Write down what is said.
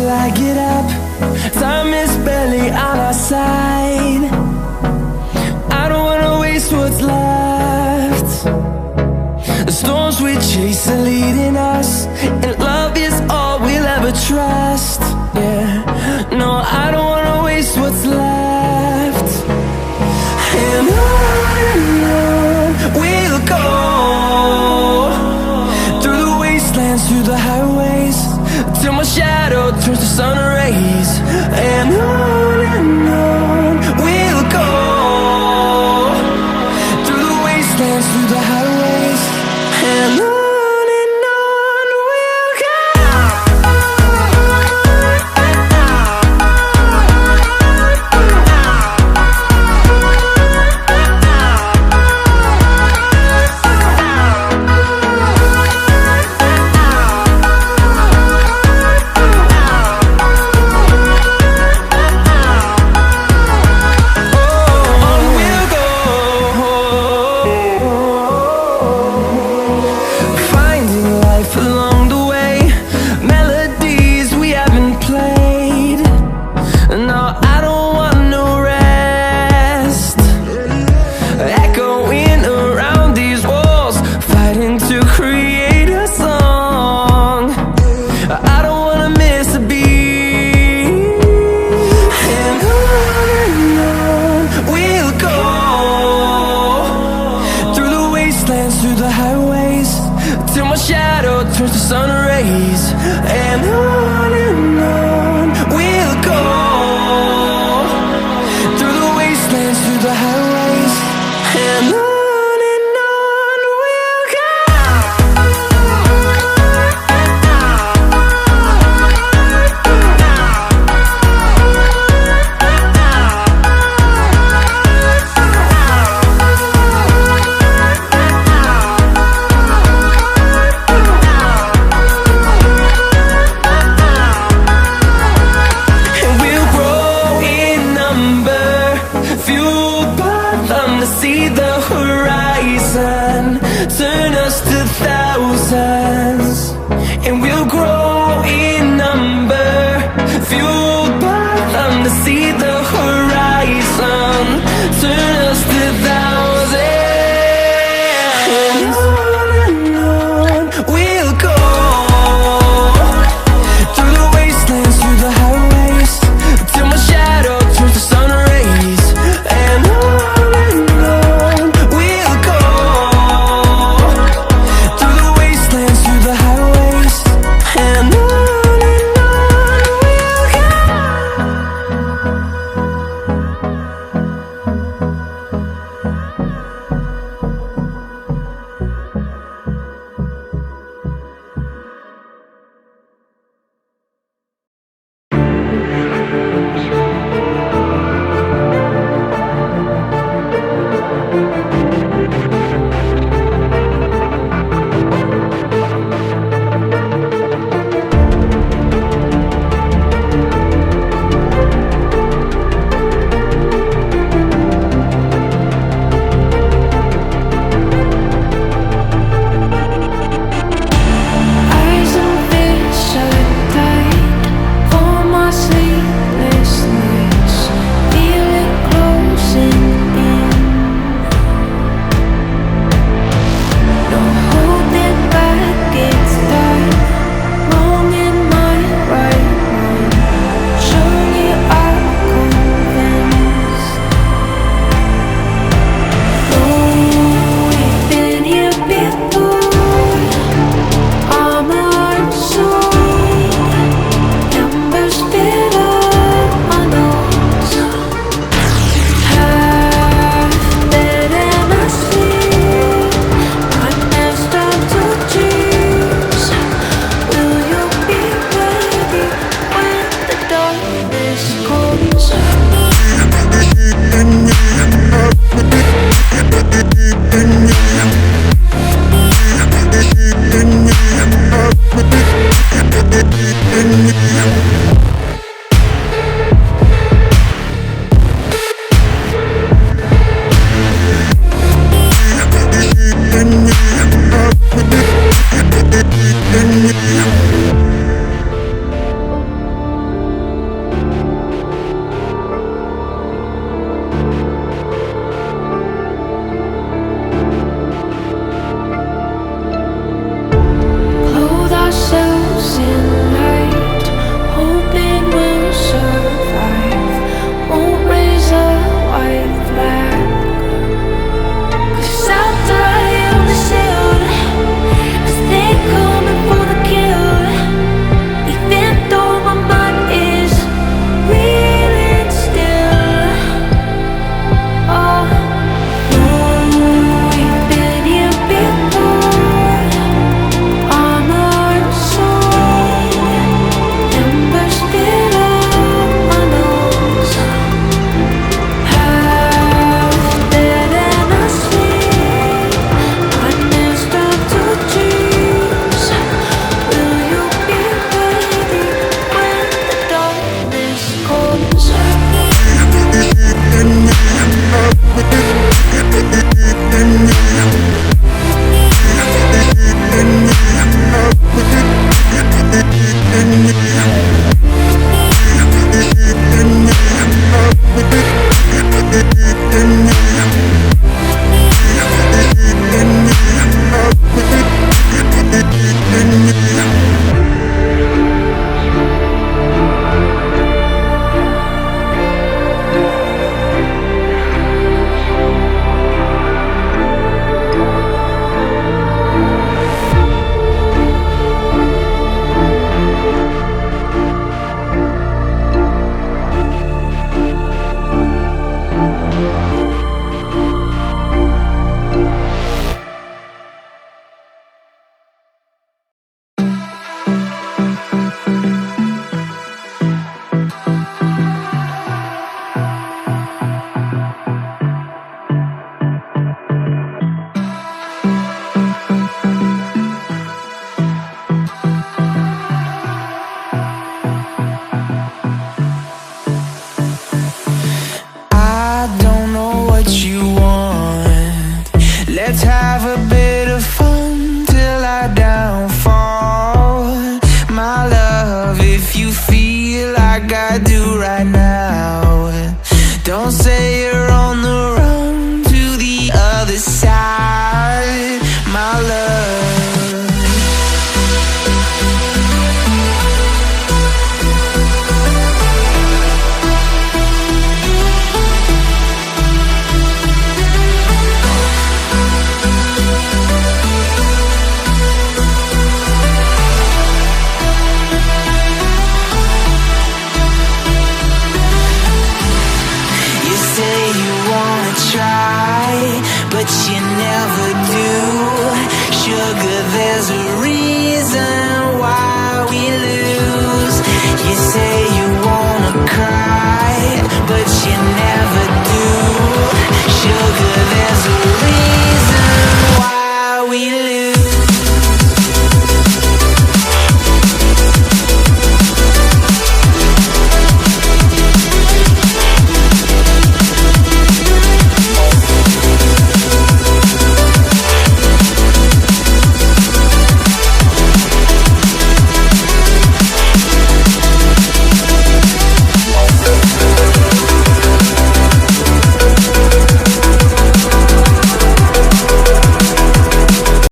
till I get up. Time is barely on our side. I don't wanna waste what's left. The storms we chase are leading us, and love is all we'll ever trust. Yeah, no, I don't wanna waste what's left. And on we'll go, through the wastelands, through the highways, till my shadow turns to sun rays. And on we'll go, through the wastelands, through the highways, and on we'll go. Through the highways, till my shadow turns to sun rays. And on we'll go, through the wastelands, through the highways, and on we'll go. See the horizon turn us to thousands, and we'll grow in number, fueled by them. To see the horizon turn us to thousands, and on we'll go, through the wastelands, through the highways, till my shadow turns to sun rays. And but you never